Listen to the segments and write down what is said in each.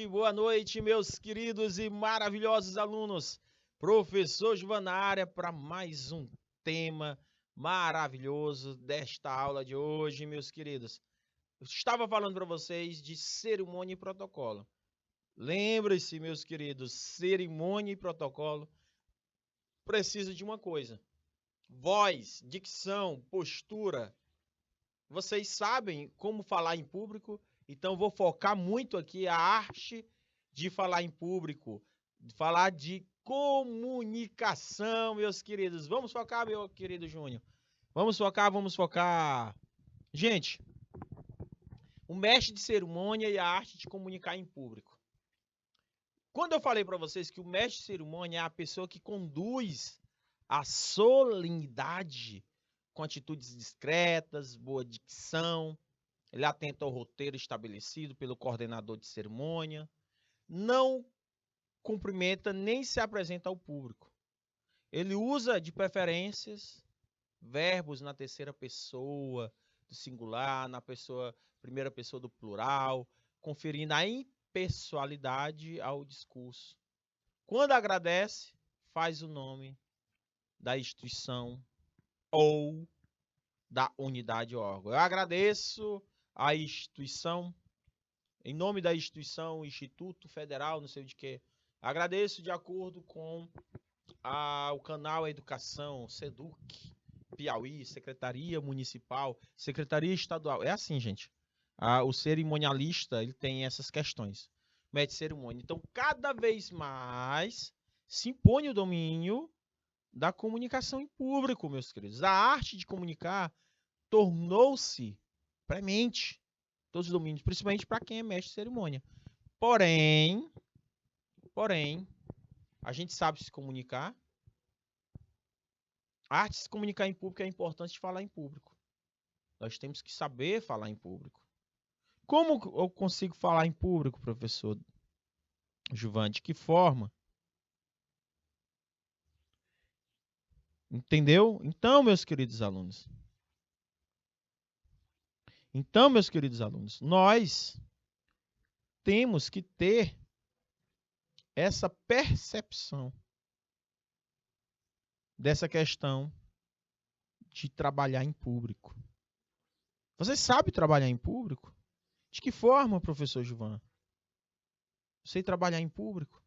boa noite, meus queridos e maravilhosos alunos. Professor Givan na área para mais um tema maravilhoso desta aula de hoje, meus queridos. Eu estava falando para vocês de cerimônia e protocolo. Lembre-se, meus queridos, cerimônia e protocolo precisa de uma coisa: voz, dicção, postura. Vocês sabem como falar em público? Então, vou focar muito aqui a arte de falar em público, de falar de comunicação, meus queridos. Vamos focar, meu querido Júnior. Vamos focar. Gente, o mestre de cerimônia e a arte de comunicar em público. Quando eu falei para vocês que o mestre de cerimônia é a pessoa que conduz a solenidade com atitudes discretas, boa dicção, ele atenta ao roteiro estabelecido pelo coordenador de cerimônia, não cumprimenta nem se apresenta ao público. Ele usa de preferências verbos na terceira pessoa do singular, na primeira pessoa do plural, conferindo a impessoalidade ao discurso. Quando agradece, faz o nome da instituição ou da unidade órgão. Eu agradeço a instituição, em nome da instituição, Instituto Federal, não sei de quê. Agradeço de acordo com o canal Educação, SEDUC, Piauí, Secretaria Municipal, Secretaria Estadual. É assim, gente. O cerimonialista, ele tem essas questões. Mede cerimônia. Então, cada vez mais se impõe o domínio da comunicação em público, meus queridos. A arte de comunicar tornou-se premente todos os domínios, principalmente para quem é mestre de cerimônia. Porém, a gente sabe se comunicar. A arte de se comunicar em público é importante falar em público. Nós temos que saber falar em público. Como eu consigo falar em público, professor Givan? De que forma? Entendeu? Então, meus queridos alunos, nós temos que ter essa percepção dessa questão de trabalhar em público. Você sabe trabalhar em público? De que forma, professor Givan? Sei trabalhar em público?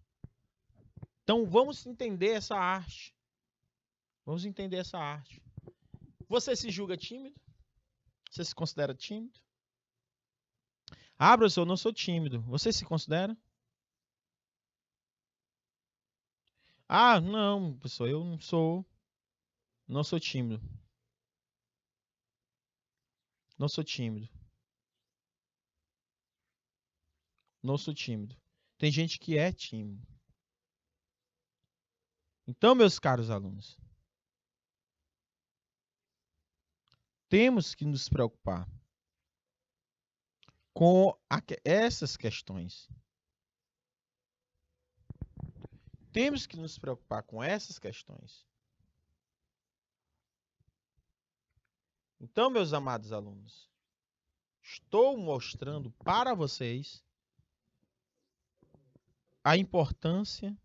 Então, vamos entender essa arte. Você se julga tímido? Você se considera tímido? Professor, eu não sou tímido. Você se considera? Não, professor, eu não sou tímido. Não sou tímido. Tem gente que é tímido. Então, meus caros alunos, temos que nos preocupar com essas questões. Então, meus amados alunos, estou mostrando para vocês a importância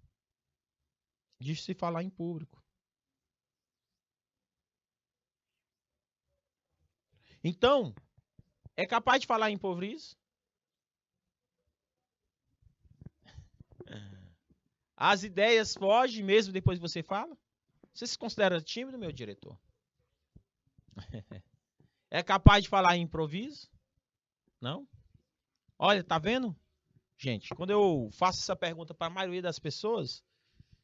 de se falar em público. Então, é capaz de falar em improviso? As ideias fogem mesmo depois que você fala? Você se considera tímido, meu diretor? É capaz de falar em improviso? Não? Olha, tá vendo? Gente, quando eu faço essa pergunta para a maioria das pessoas,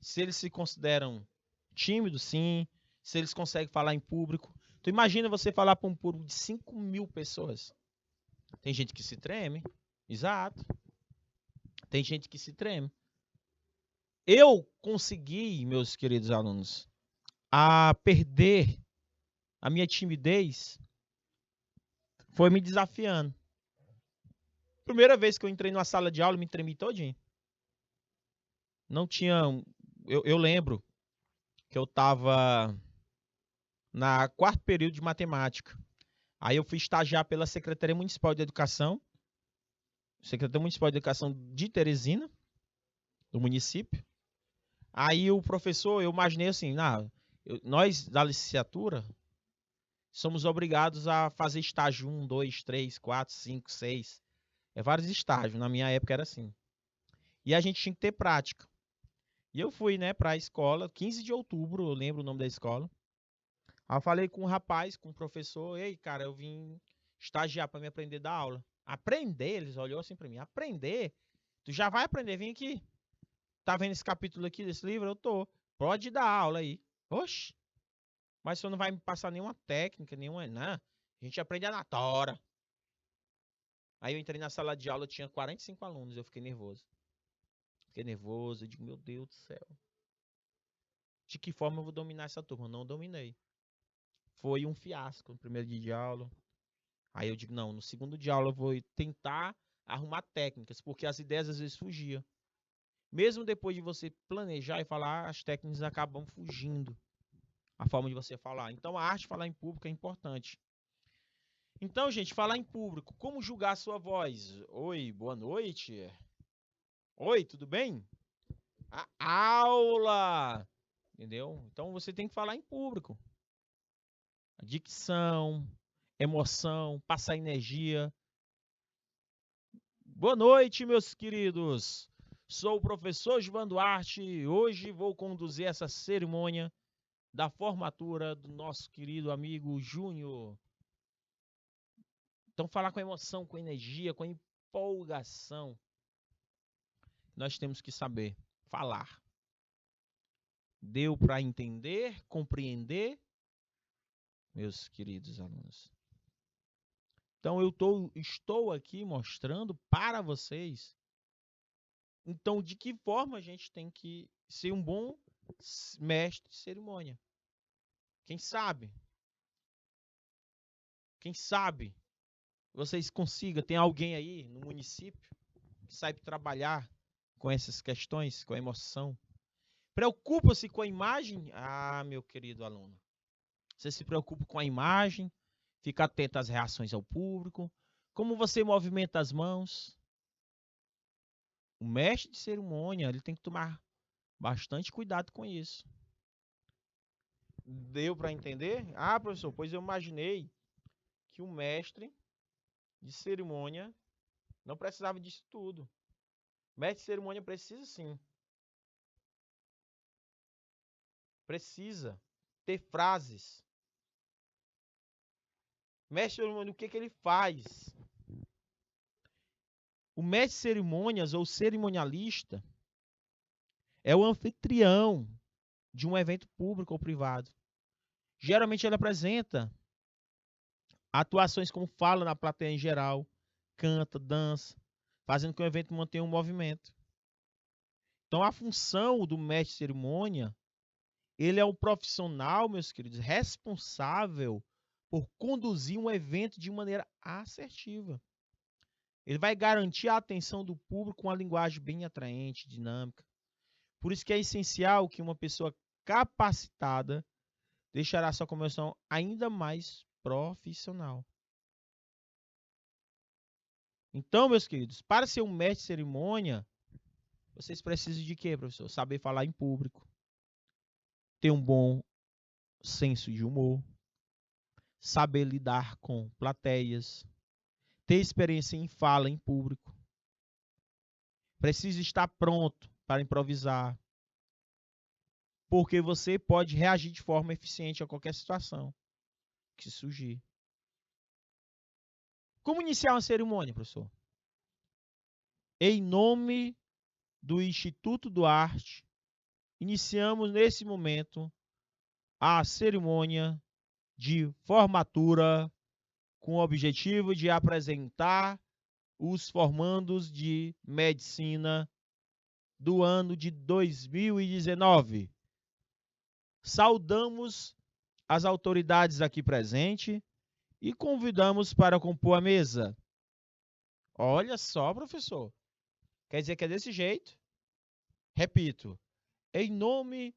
se eles se consideram tímidos, sim. Se eles conseguem falar em público. Então imagina você falar para um público de 5.000 pessoas. Tem gente que se treme. Exato. Tem gente que se treme. Eu consegui, meus queridos alunos, a perder a minha timidez foi me desafiando. Primeira vez que eu entrei numa sala de aula, eu me tremi todinho. Não tinha... Eu lembro que eu estava na quarto período de matemática. Aí eu fui estagiar pela Secretaria Municipal de Educação. Secretaria Municipal de Educação de Teresina, do município. Aí o professor, eu imaginei assim, nós da licenciatura somos obrigados a fazer estágio 1, 2, 3, 4, 5, 6. É vários estágios, na minha época era assim. E a gente tinha que ter prática. E eu fui, né, para a escola, 15 de outubro, eu lembro o nome da escola. Aí eu falei com um rapaz, com um professor, ei, cara, eu vim estagiar para me aprender da aula. Aprender? Eles olhou assim para mim, aprender? Tu já vai aprender, vem aqui. Tá vendo esse capítulo aqui desse livro? Eu tô. Pode dar aula aí. Oxe. Mas você não vai me passar nenhuma técnica, nenhuma. Não. A gente aprende na tora. Aí eu entrei na sala de aula, tinha 45 alunos. Eu fiquei nervoso. Eu digo, meu Deus do céu. De que forma eu vou dominar essa turma? Eu não dominei. Foi um fiasco no primeiro dia de aula. Aí eu digo, não, no segundo dia de aula eu vou tentar arrumar técnicas, porque as ideias às vezes fugiam. Mesmo depois de você planejar e falar, as técnicas acabam fugindo. A forma de você falar. Então, a arte de falar em público é importante. Então, gente, falar em público. Como julgar a sua voz? Oi, boa noite. Oi, tudo bem? A aula! Entendeu? Então, você tem que falar em público. Dicção, emoção, passar energia. Boa noite, meus queridos. Sou o professor João Duarte e hoje vou conduzir essa cerimônia da formatura do nosso querido amigo Júnior. Então, falar com emoção, com energia, com empolgação. Nós temos que saber falar. Deu para entender, compreender, meus queridos alunos? Então, eu estou aqui mostrando para vocês. Então, de que forma a gente tem que ser um bom mestre de cerimônia? Quem sabe? Quem sabe vocês consigam, tem alguém aí no município que saiba trabalhar com essas questões, com a emoção? Preocupa-se com a imagem? Ah, meu querido aluno. Você se preocupa com a imagem, fica atento às reações ao público, como você movimenta as mãos. O mestre de cerimônia, ele tem que tomar bastante cuidado com isso. Deu para entender? Ah, professor, pois eu imaginei que o mestre de cerimônia não precisava disso tudo. O mestre de cerimônia precisa sim. Precisa ter frases. O mestre de cerimônia, o que ele faz? O mestre de cerimônias ou cerimonialista é o anfitrião de um evento público ou privado. Geralmente ele apresenta atuações como fala na plateia em geral, canta, dança, fazendo que o evento mantenha um movimento. Então a função do mestre de cerimônia, ele é um profissional, meus queridos, responsável por conduzir um evento de maneira assertiva. Ele vai garantir a atenção do público com uma linguagem bem atraente, dinâmica. Por isso que é essencial que uma pessoa capacitada deixará sua comunicação ainda mais profissional. Então, meus queridos, para ser um mestre de cerimônia, vocês precisam de quê, professor? Saber falar em público, ter um bom senso de humor, saber lidar com plateias, ter experiência em fala em público. Precisa estar pronto para improvisar, porque você pode reagir de forma eficiente a qualquer situação que surgir. Como iniciar uma cerimônia, professor? Em nome do Instituto do Arte, iniciamos nesse momento a cerimônia de formatura com o objetivo de apresentar os formandos de medicina do ano de 2019. Saudamos as autoridades aqui presentes e convidamos para compor a mesa. Olha só, professor. Quer dizer que é desse jeito? Repito, em nome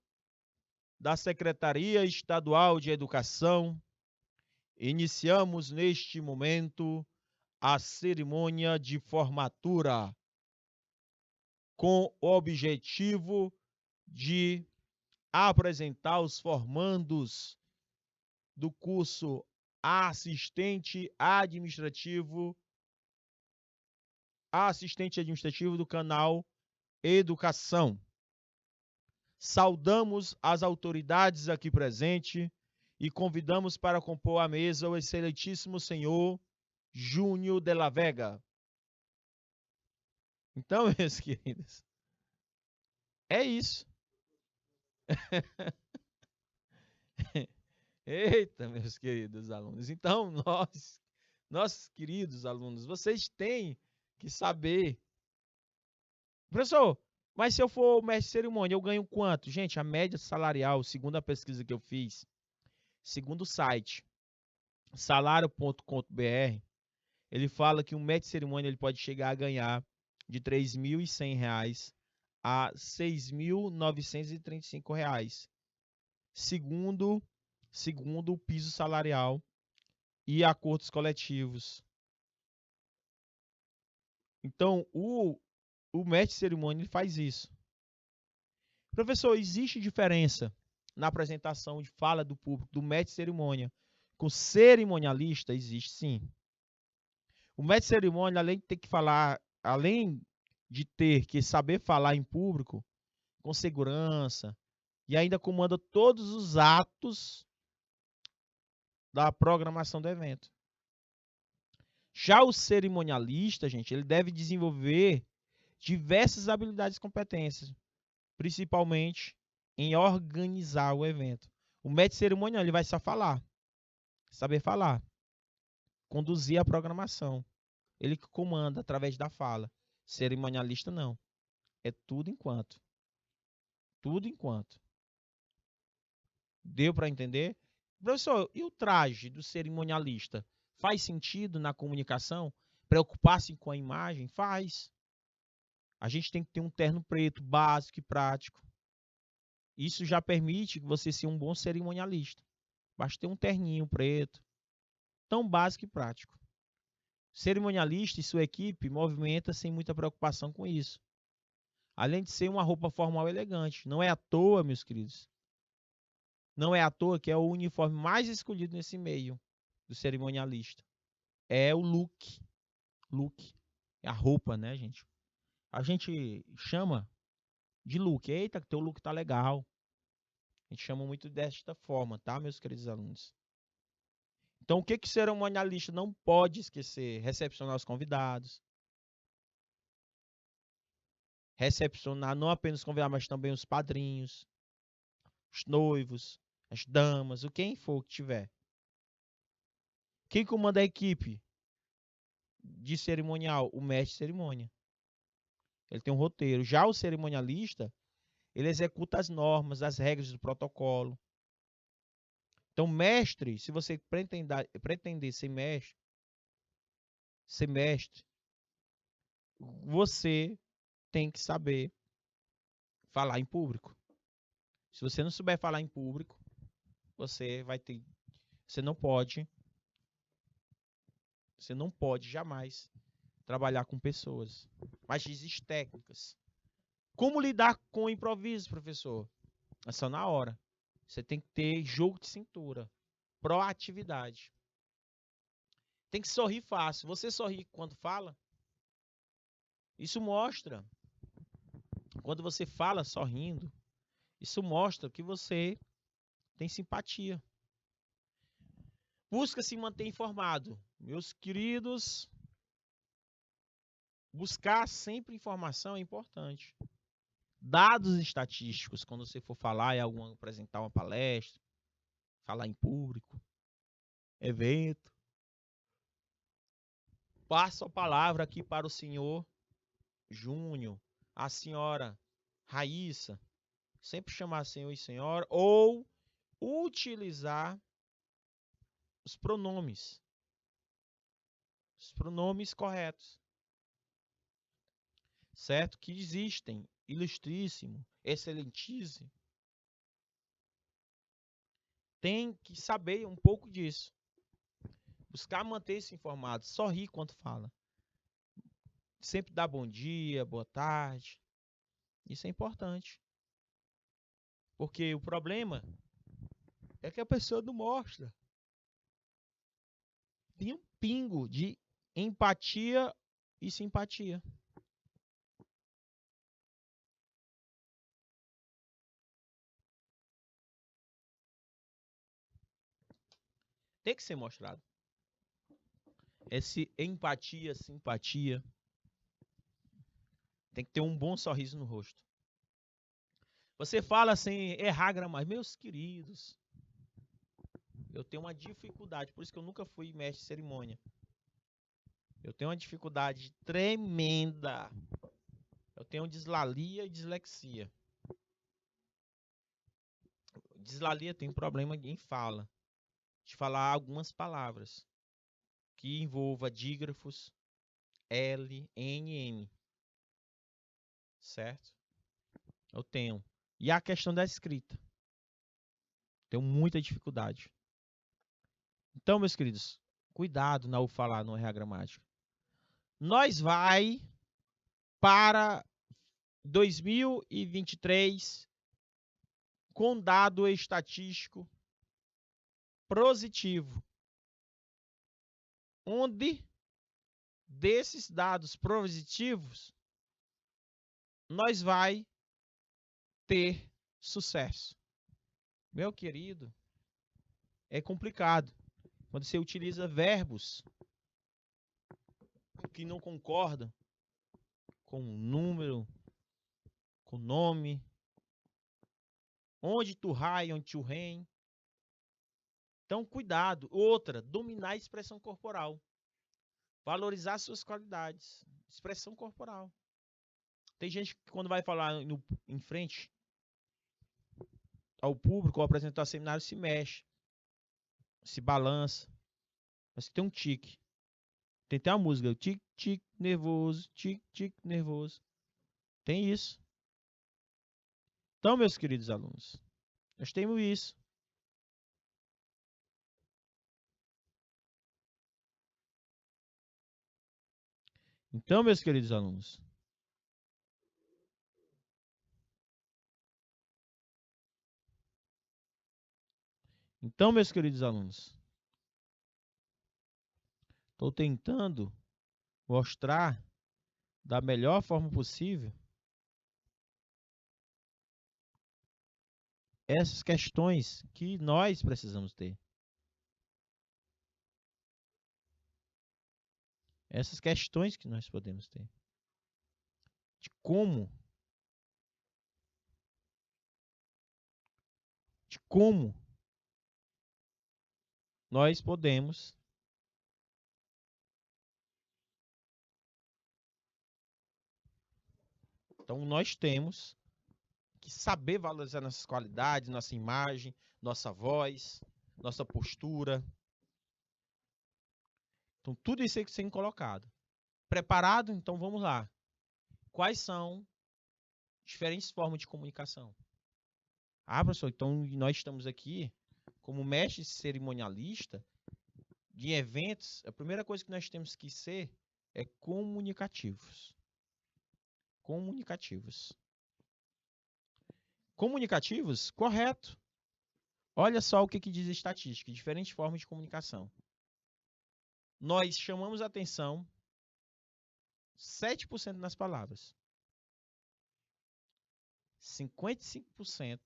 da Secretaria Estadual de Educação, iniciamos neste momento a cerimônia de formatura com o objetivo de apresentar os formandos do curso assistente administrativo do canal Educação. Saudamos as autoridades aqui presentes e convidamos para compor a mesa o excelentíssimo senhor Júnior de la Vega. Então, meus queridos, é isso. Eita, meus queridos alunos. Então, nossos queridos alunos, vocês têm que saber. Professor, mas se eu for mestre de cerimônia, eu ganho quanto? Gente, a média salarial, segundo a pesquisa que eu fiz, segundo o site salário.com.br, ele fala que um mestre de cerimônia ele pode chegar a ganhar de R$ 3.100 a R$ 6.935, segundo o piso salarial e acordos coletivos. Então, o mestre de cerimônia ele faz isso. Professor, existe diferença na apresentação de fala do público do mestre de cerimônia com cerimonialista? Existe sim. O mestre de cerimônia, além de ter que saber falar em público com segurança e ainda comanda todos os atos da programação do evento. Já o cerimonialista, gente, ele deve desenvolver diversas habilidades e competências, principalmente em organizar o evento. O mestre de cerimônia ele vai saber falar, conduzir a programação. Ele que comanda através da fala. Cerimonialista não. É tudo enquanto. Tudo enquanto. Deu para entender? Professor, e o traje do cerimonialista? Faz sentido na comunicação? Preocupar-se com a imagem? Faz. A gente tem que ter um terno preto, básico e prático. Isso já permite você ser um bom cerimonialista. Basta ter um terninho preto, tão básico e prático. Cerimonialista e sua equipe movimenta sem muita preocupação com isso. Além de ser uma roupa formal e elegante. Não é à toa, meus queridos. Não é à toa que é o uniforme mais escolhido nesse meio do cerimonialista. É o look. Look. É a roupa, né, gente? A gente chama de look. Eita, teu look tá legal. A gente chama muito desta forma, tá, meus queridos alunos? Então, o que o cerimonialista não pode esquecer? Recepcionar os convidados. Recepcionar não apenas os convidados, mas também os padrinhos, os noivos, as damas, o quem for que tiver. Quem comanda a equipe de cerimonial? O mestre de cerimônia. Ele tem um roteiro. Já o cerimonialista, ele executa as normas, as regras do protocolo. Então, mestre, se você pretender ser mestre, você tem que saber falar em público. Se você não souber falar em público, você não pode jamais trabalhar com pessoas. Mas existem técnicas. Como lidar com o improviso, professor? É só na hora. Você tem que ter jogo de cintura, proatividade. Tem que sorrir fácil. Você sorri quando fala? Isso mostra. Quando você fala sorrindo, isso mostra que você tem simpatia. Busca se manter informado. Meus queridos, buscar sempre informação é importante. Dados estatísticos, quando você for falar apresentar uma palestra, falar em público, evento. Passo a palavra aqui para o senhor Júnior, a senhora Raíssa, sempre chamar senhor e senhora, ou utilizar os pronomes corretos, certo? Que existem, ilustríssimo, excelentíssimo. Tem que saber um pouco disso. Buscar manter-se informado. Sorrir quando fala. Sempre dar bom dia, boa tarde. Isso é importante. Porque o problema é que a pessoa não mostra. Tem um pingo de empatia e simpatia. Tem que ser mostrado. Esse empatia, simpatia. Tem que ter um bom sorriso no rosto. Você fala sem errar gramática. Meus queridos, eu tenho uma dificuldade. Por isso que eu nunca fui mestre de cerimônia. Eu tenho uma dificuldade tremenda. Eu tenho dislalia e dislexia. Dislalia tem problema em fala. De falar algumas palavras. Que envolva dígrafos, L, N, M. Certo? Eu tenho. E a questão da escrita. Tenho muita dificuldade. Então, meus queridos, cuidado na falar no RH gramática. Nós vai para 2023 com dado estatístico positivo. Onde desses dados positivos nós vai ter sucesso. Meu querido, é complicado quando você utiliza verbos que não concordam com o número, com o nome, onde tu rai, onde tu rem. Então, cuidado. Outra, dominar a expressão corporal. Valorizar suas qualidades. Expressão corporal. Tem gente que quando vai falar em frente ao público ou apresentar seminário se mexe, se balança. Mas que tem um tique. Tem até uma música, tique, tique, nervoso, tique, tique, nervoso. Tem isso. Então, meus queridos alunos, nós temos isso. Então, meus queridos alunos, estou tentando mostrar da melhor forma possível essas questões que nós precisamos ter. Essas questões que nós podemos ter. De como nós podemos então nós temos que saber valorizar nossas qualidades, nossa imagem, nossa voz, nossa postura. Então tudo isso tem que ser colocado. Preparado? Então vamos lá. Quais são diferentes formas de comunicação? Ah, professor, então nós estamos aqui como mestre cerimonialista de eventos. A primeira coisa que nós temos que ser é comunicativos. Comunicativos. Comunicativos? Correto. Olha só o que diz a estatística, diferentes formas de comunicação. Nós chamamos a atenção 7% nas palavras. 55%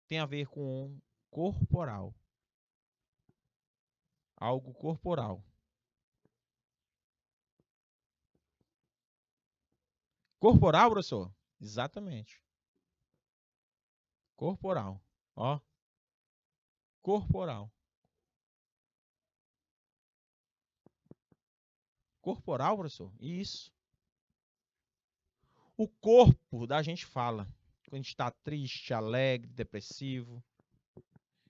tem a ver com corporal. Algo corporal. Corporal, professor? Exatamente. Corporal. Ó. Corporal. Corporal, professor? Isso. O corpo da gente fala. Quando a gente está triste, alegre, depressivo.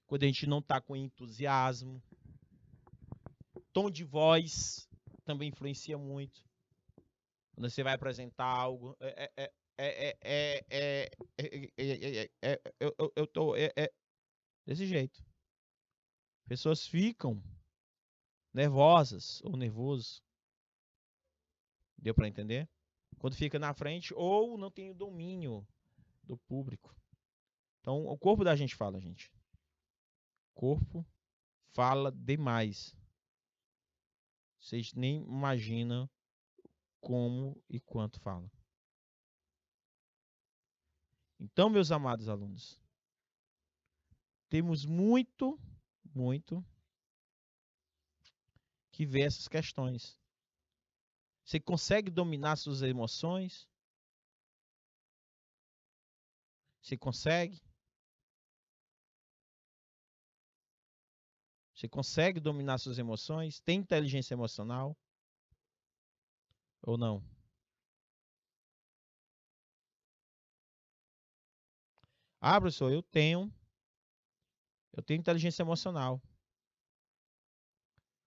Quando a gente não está com entusiasmo. Tom de voz também influencia muito. Quando você vai apresentar algo. Eu tô desse jeito. Pessoas ficam nervosas ou nervosos. Deu para entender? Quando fica na frente ou não tem o domínio do público. Então, o corpo da gente fala, gente. O corpo fala demais. Vocês nem imaginam como e quanto fala. Então, meus amados alunos, temos muito que ver essas questões. Você consegue dominar suas emoções? Você consegue? Você consegue dominar suas emoções? Tem inteligência emocional? Ou não? Ah, professor, eu tenho inteligência emocional.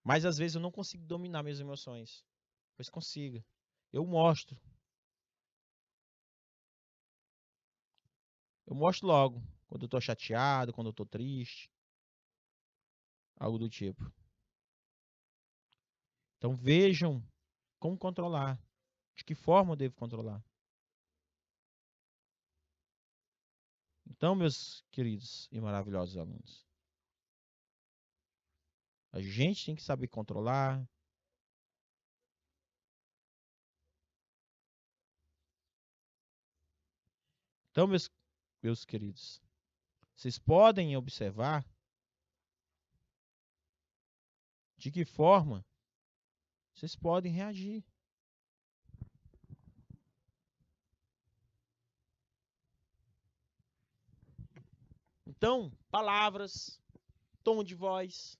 Mas às vezes eu não consigo dominar minhas emoções. Pois consiga. Eu mostro. Eu mostro logo. Quando eu estou chateado, quando eu estou triste. Algo do tipo. Então vejam como controlar. De que forma eu devo controlar. Então, meus queridos e maravilhosos alunos, a gente tem que saber controlar. Então, meus queridos, vocês podem observar de que forma vocês podem reagir. Então, palavras, tom de voz.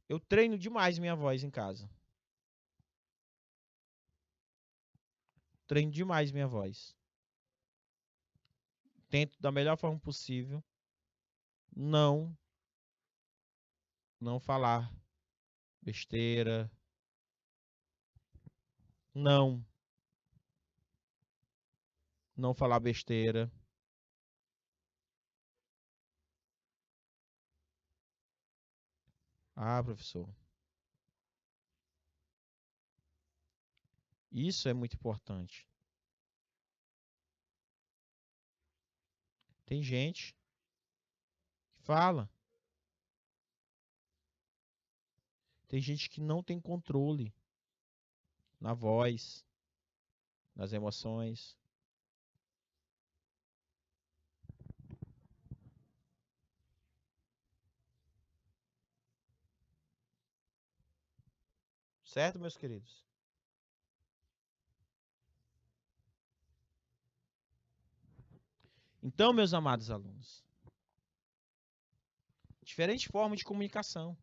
Eu treino demais minha voz em casa. Treino demais minha voz. Tento da melhor forma possível não falar besteira. Não falar besteira. Ah, professor. Isso é muito importante. Tem gente que fala. Tem gente que não tem controle na voz, nas emoções. Certo, meus queridos? Então, meus amados alunos, diferentes formas de comunicação.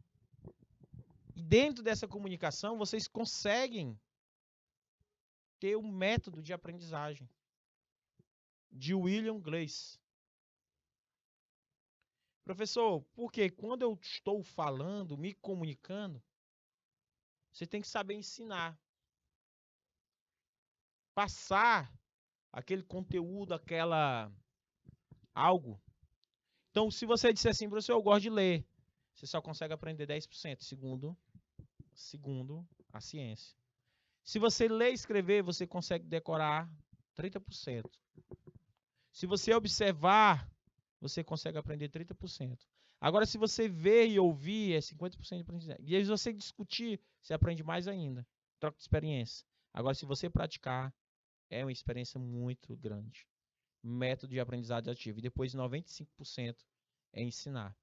E dentro dessa comunicação, vocês conseguem ter um método de aprendizagem de William Gleiss. Professor, porque quando eu estou falando, me comunicando, você tem que saber ensinar. Passar aquele conteúdo, algo. Então, se você disser assim, professor, eu gosto de ler, você só consegue aprender 10%, segundo a ciência. Se você ler e escrever, você consegue decorar 30%. Se você observar, você consegue aprender 30%. Agora, se você ver e ouvir, é 50% de aprendizagem. E aí, se você discutir, você aprende mais ainda. Troca de experiência. Agora, se você praticar, é uma experiência muito grande. Método de aprendizagem ativo. E depois, 95% é ensinar.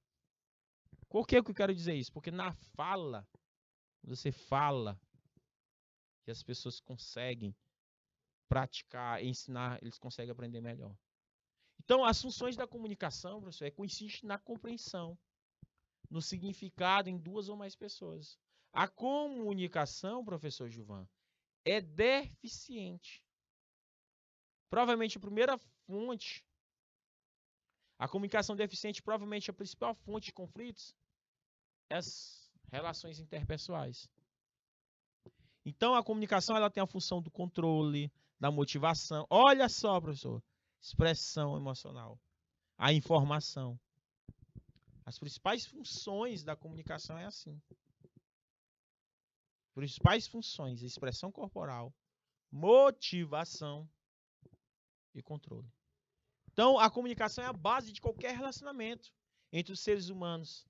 Por que eu quero dizer isso? Porque na fala, você fala, que as pessoas conseguem praticar, ensinar, eles conseguem aprender melhor. Então, as funções da comunicação, professor, consiste na compreensão, no significado em duas ou mais pessoas. A comunicação, professor Gilvan, é deficiente. Provavelmente a primeira fonte, a comunicação deficiente, provavelmente a principal fonte de conflitos é as relações interpessoais. Então, a comunicação ela tem a função do controle, da motivação. Olha só, professor, expressão emocional, a informação. As principais funções da comunicação é assim. Principais funções: expressão corporal, motivação e controle. Então, a comunicação é a base de qualquer relacionamento entre os seres humanos.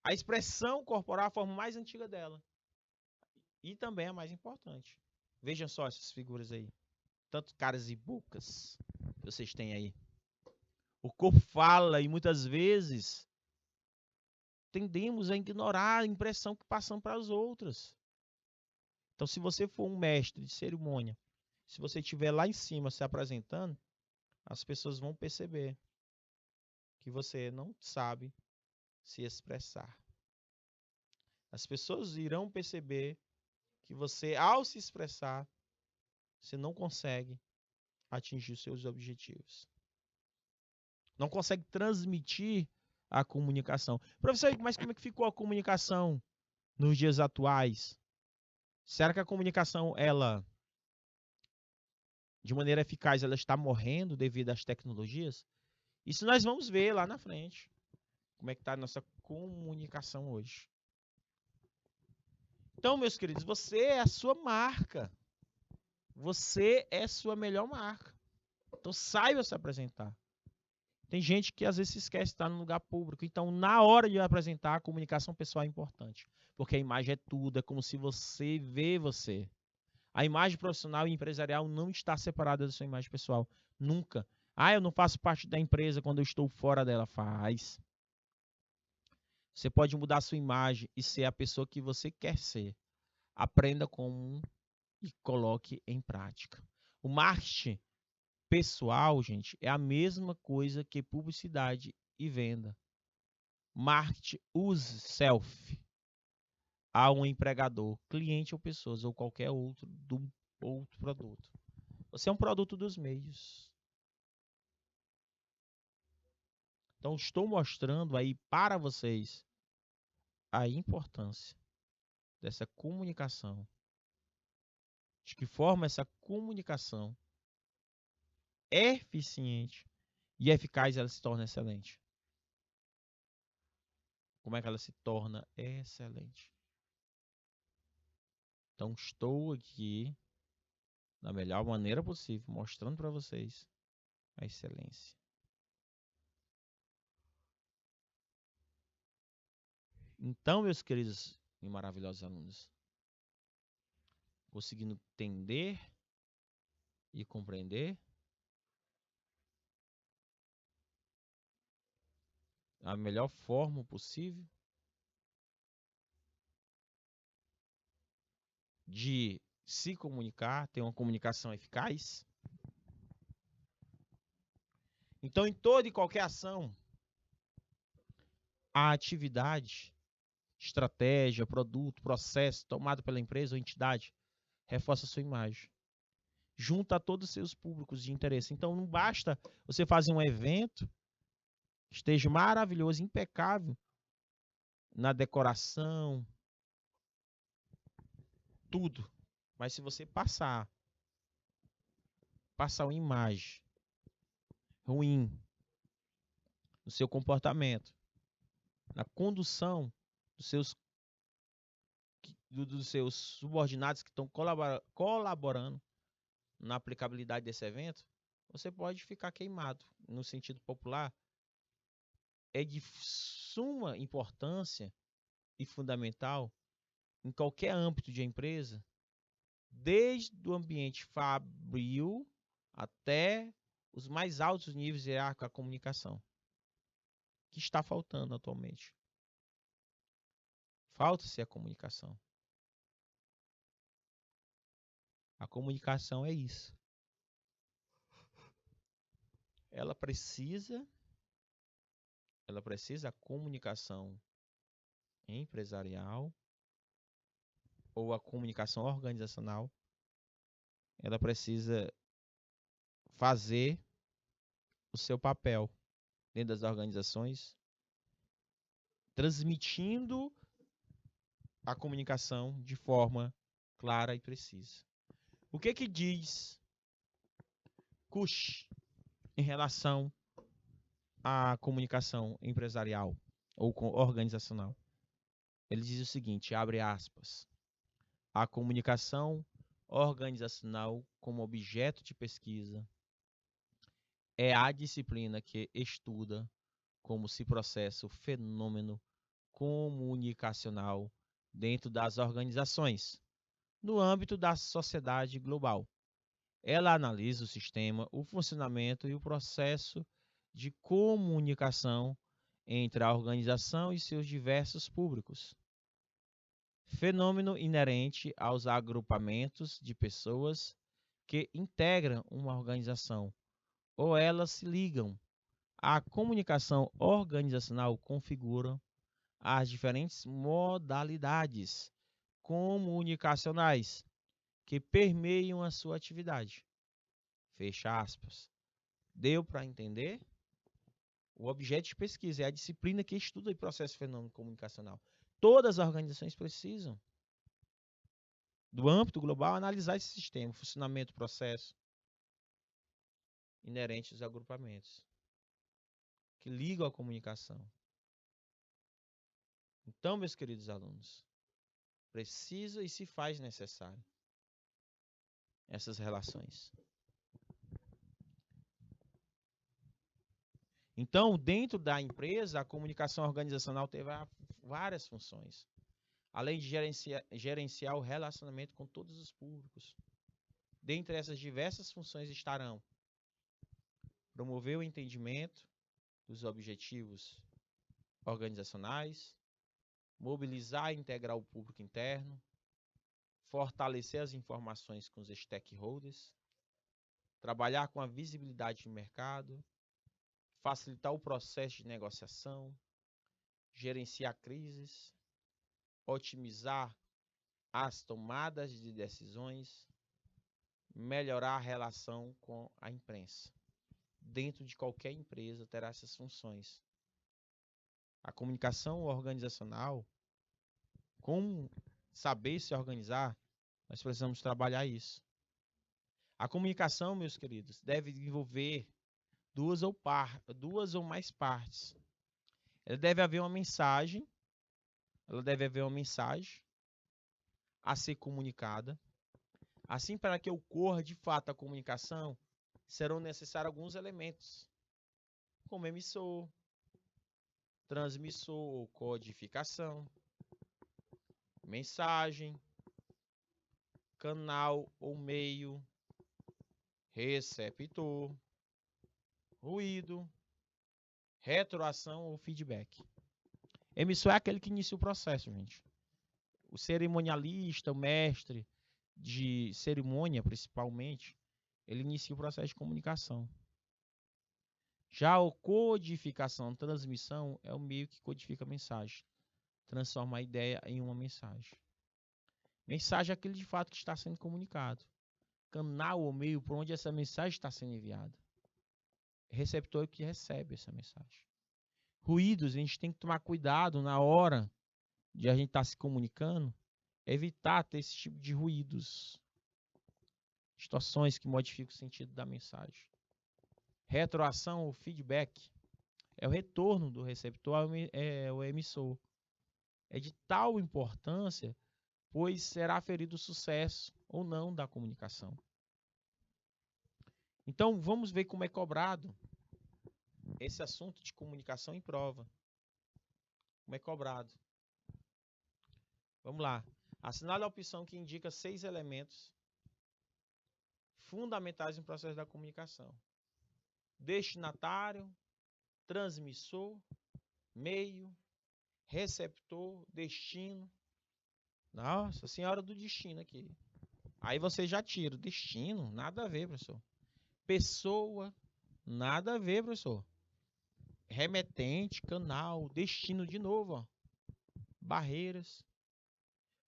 A expressão corporal é a forma mais antiga dela. E também a mais importante. Vejam só essas figuras aí. Tanto caras e bocas que vocês têm aí. O corpo fala e muitas vezes tendemos a ignorar a impressão que passamos para as outras. Então, se você for um mestre de cerimônia, se você estiver lá em cima se apresentando, as pessoas vão perceber que você não sabe se expressar. As pessoas irão perceber que você, ao se expressar, você não consegue atingir os seus objetivos. Não consegue transmitir a comunicação. Professor, mas como é que ficou a comunicação nos dias atuais? Será que a comunicação, ela, de maneira eficaz, ela está morrendo devido às tecnologias? Isso nós vamos ver lá na frente. Como é que está a nossa comunicação hoje. Então, meus queridos, você é a sua marca. Você é a sua melhor marca. Então, saiba se apresentar. Tem gente que às vezes se esquece de estar no lugar público. Então, na hora de apresentar, a comunicação pessoal é importante. Porque a imagem é tudo, é como se você vê você. A imagem profissional e empresarial não está separada da sua imagem pessoal. Nunca. Ah, eu não faço parte da empresa quando eu estou fora dela. Faz. Você pode mudar a sua imagem e ser a pessoa que você quer ser. Aprenda como e coloque em prática. O marketing pessoal, gente, é a mesma coisa que publicidade e venda. Marketing use self a um empregador, cliente ou pessoas ou qualquer outro produto. Você é um produto dos meios. Então, estou mostrando aí para vocês a importância dessa comunicação. De que forma essa comunicação eficiente e eficaz ela se torna excelente. Como é que ela se torna excelente? Então, estou aqui da melhor maneira possível, mostrando para vocês a excelência. Então, meus queridos e maravilhosos alunos, conseguindo entender e compreender a melhor forma possível de se comunicar, ter uma comunicação eficaz. Então, em toda e qualquer ação, a atividade, estratégia, produto, processo tomado pela empresa ou entidade reforça a sua imagem. Junta a todos os seus públicos de interesse. Então, não basta você fazer um evento, esteja maravilhoso, impecável na decoração, tudo. Mas se você passar uma imagem ruim no seu comportamento, na condução dos seus subordinados que estão colaborando na aplicabilidade desse evento, você pode ficar queimado. No sentido popular, é de suma importância e fundamental em qualquer âmbito de empresa, desde o ambiente fabril até os mais altos níveis hierárquicos da comunicação, que está faltando atualmente. Falta-se a comunicação. A comunicação é isso. Ela precisa a comunicação empresarial ou a comunicação organizacional. Ela precisa fazer o seu papel dentro das organizações, transmitindo a comunicação de forma clara e precisa. O que diz Kush em relação a comunicação empresarial ou organizacional? Ele diz o seguinte, abre aspas, a comunicação organizacional como objeto de pesquisa é a disciplina que estuda como se processa o fenômeno comunicacional dentro das organizações, no âmbito da sociedade global. Ela analisa o sistema, o funcionamento e o processo de comunicação entre a organização e seus diversos públicos. Fenômeno inerente aos agrupamentos de pessoas que integram uma organização ou elas se ligam. A comunicação organizacional configura as diferentes modalidades comunicacionais que permeiam a sua atividade. Fecha aspas. Deu para entender? O objeto de pesquisa é a disciplina que estuda e processa o fenômeno comunicacional. Todas as organizações precisam, do âmbito global, analisar esse sistema, funcionamento, processo inerente aos agrupamentos que ligam a comunicação. Então, meus queridos alunos, precisa e se faz necessário essas relações. Então, dentro da empresa, a comunicação organizacional teve várias funções, além de gerenciar o relacionamento com todos os públicos. Dentre essas diversas funções estarão promover o entendimento dos objetivos organizacionais, mobilizar e integrar o público interno, fortalecer as informações com os stakeholders, trabalhar com a visibilidade do mercado, facilitar o processo de negociação, gerenciar crises, otimizar as tomadas de decisões, melhorar a relação com a imprensa. Dentro de qualquer empresa terá essas funções. A comunicação organizacional, com saber se organizar, nós precisamos trabalhar isso. A comunicação, meus queridos, deve envolver duas ou mais partes. Ela deve haver uma mensagem a ser comunicada. Assim, para que ocorra de fato a comunicação, serão necessários alguns elementos, como emissor, transmissor ou codificação, mensagem, canal ou meio, receptor, ruído, retroação ou feedback. Emissor é aquele que inicia o processo, gente. O cerimonialista, o mestre de cerimônia, principalmente, ele inicia o processo de comunicação. Já a codificação, transmissão, é o meio que codifica a mensagem. Transforma a ideia em uma mensagem. Mensagem é aquele de fato que está sendo comunicado. Canal ou meio por onde essa mensagem está sendo enviada. Receptor é o que recebe essa mensagem. Ruídos, a gente tem que tomar cuidado na hora de a gente estar se comunicando, evitar ter esse tipo de ruídos. Distorções que modificam o sentido da mensagem. Retroação ou feedback é o retorno do receptor ao emissor. É de tal importância, pois será aferido o sucesso ou não da comunicação. Então, vamos ver como é cobrado esse assunto de comunicação em prova. Como é cobrado. Vamos lá. Assinale a opção que indica 6 elementos fundamentais no processo da comunicação. Destinatário, transmissor, meio, receptor, destino. Nossa Senhora do destino aqui. Aí você já tira o destino, nada a ver, professor. Pessoa, nada a ver, professor. Remetente, canal, destino de novo, ó. Barreiras.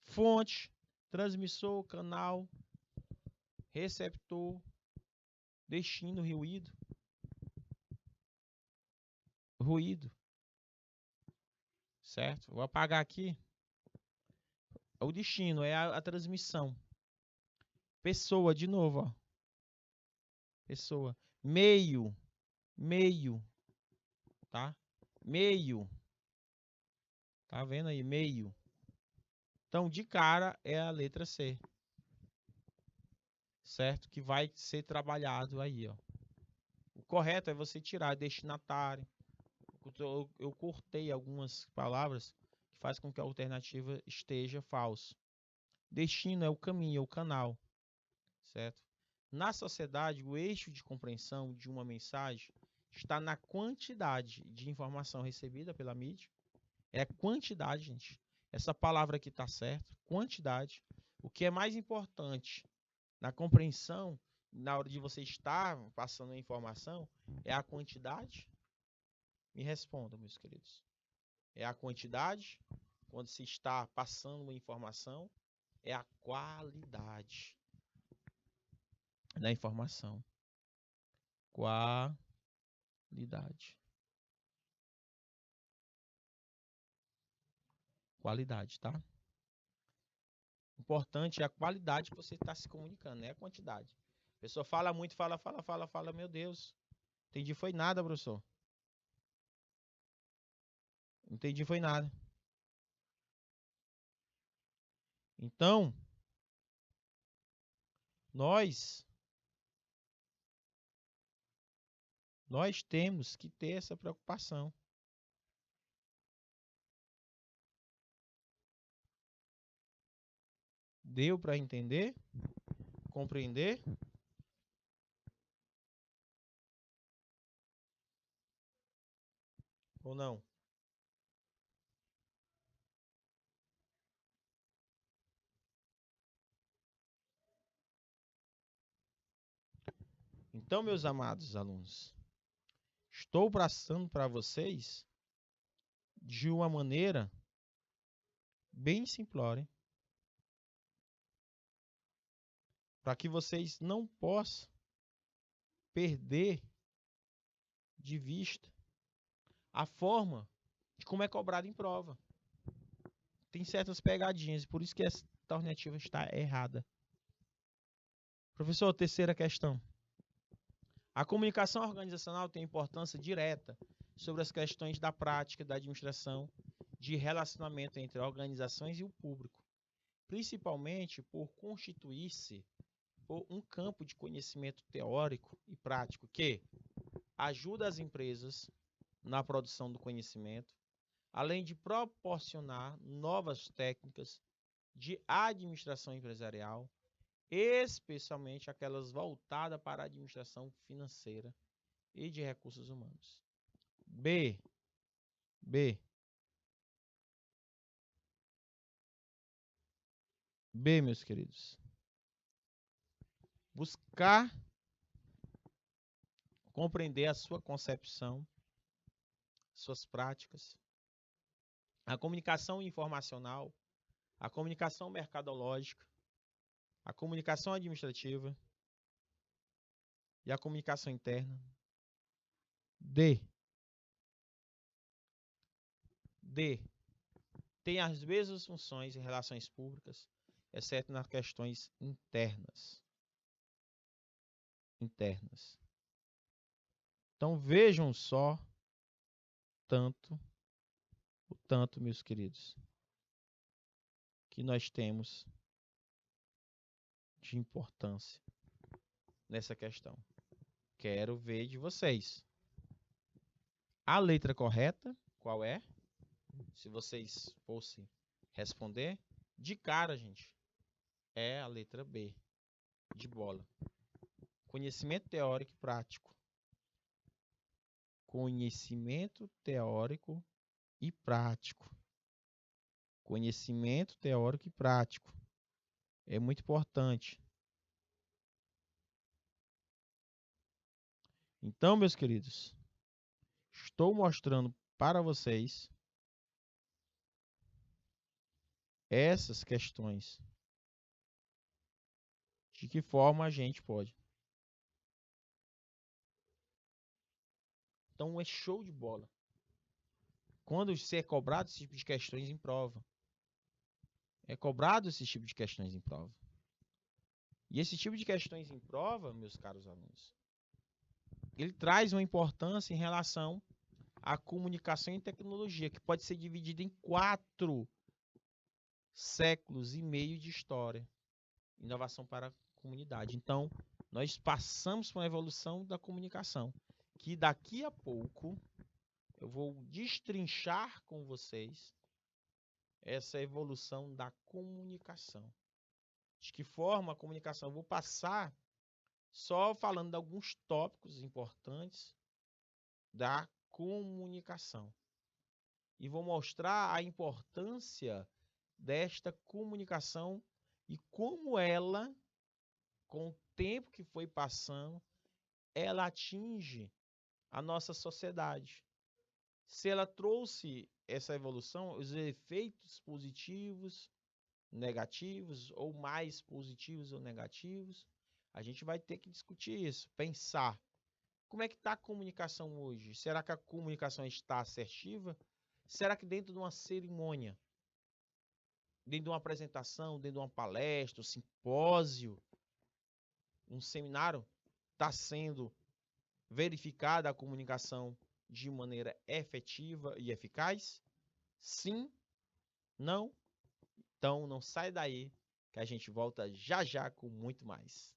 Fonte, transmissor, canal, receptor, destino, ruído. Certo? Vou apagar aqui. O destino é a transmissão. Pessoa, de novo, ó. Pessoa. Meio. tá? Meio. Tá vendo aí? Meio. Então, de cara, é a letra C. Certo? Que vai ser trabalhado aí, ó. O correto é você tirar destinatário. Eu cortei algumas palavras que faz com que a alternativa esteja falso. Destino é o caminho, é o canal. Certo? Na sociedade, o eixo de compreensão de uma mensagem está na quantidade de informação recebida pela mídia. É quantidade, gente. Essa palavra aqui está certa, quantidade. O que é mais importante na compreensão, na hora de você estar passando a informação, é a quantidade? Me respondam, meus queridos. É a quantidade? Quando se está passando uma informação, é a qualidade da informação. Qualidade. Qualidade, tá? Importante é a qualidade que você está se comunicando, não é a quantidade. A pessoa fala muito, fala, meu Deus. Entendi, foi nada, professor. Entendi, foi nada. Então, nós temos que ter essa preocupação. Deu para entender? Compreender? Ou não? Então, meus amados alunos, estou passando para vocês de uma maneira bem simplória, para que vocês não possam perder de vista a forma de como é cobrado em prova. Tem certas pegadinhas, por isso que essa alternativa está errada. Professor, terceira questão. A comunicação organizacional tem importância direta sobre as questões da prática da administração de relacionamento entre organizações e o público, principalmente por constituir-se por um campo de conhecimento teórico e prático que ajuda as empresas na produção do conhecimento, além de proporcionar novas técnicas de administração empresarial, especialmente aquelas voltadas para a administração financeira e de recursos humanos. B. B, meus queridos. Buscar compreender a sua concepção, suas práticas, a comunicação informacional, a comunicação mercadológica, a comunicação administrativa e a comunicação interna. D. Tem as mesmas funções em relações públicas, exceto nas questões internas. Então vejam só o tanto, meus queridos, que nós temos de importância nessa questão. Quero ver de vocês. A letra correta, qual é? Se vocês fossem responder, de cara, gente, é a letra B, de bola. Conhecimento teórico e prático. Conhecimento teórico e prático. Conhecimento teórico e prático. É muito importante. Então, meus queridos, estou mostrando para vocês essas questões. De que forma a gente pode. Então, é show de bola. Quando você é cobrado esse tipo de questões em prova. É cobrado esse tipo de questões em prova. E esse tipo de questões em prova, meus caros alunos, ele traz uma importância em relação a comunicação e tecnologia, que pode ser dividida em 4 séculos e meio de história. Inovação para a comunidade. Então, nós passamos por uma evolução da comunicação, que daqui a pouco eu vou destrinchar com vocês essa evolução da comunicação. De que forma a comunicação? Eu vou passar só falando de alguns tópicos importantes da comunicação. E vou mostrar a importância desta comunicação e como ela, com o tempo que foi passando, ela atinge a nossa sociedade. Se ela trouxe essa evolução, os efeitos positivos, negativos, ou mais positivos ou negativos, a gente vai ter que discutir isso, pensar. Como é que está a comunicação hoje? Será que a comunicação está assertiva? Será que dentro de uma cerimônia, dentro de uma apresentação, dentro de uma palestra, um simpósio, um seminário, está sendo verificada a comunicação de maneira efetiva e eficaz? Sim? Não? Então não sai daí que a gente volta já já com muito mais.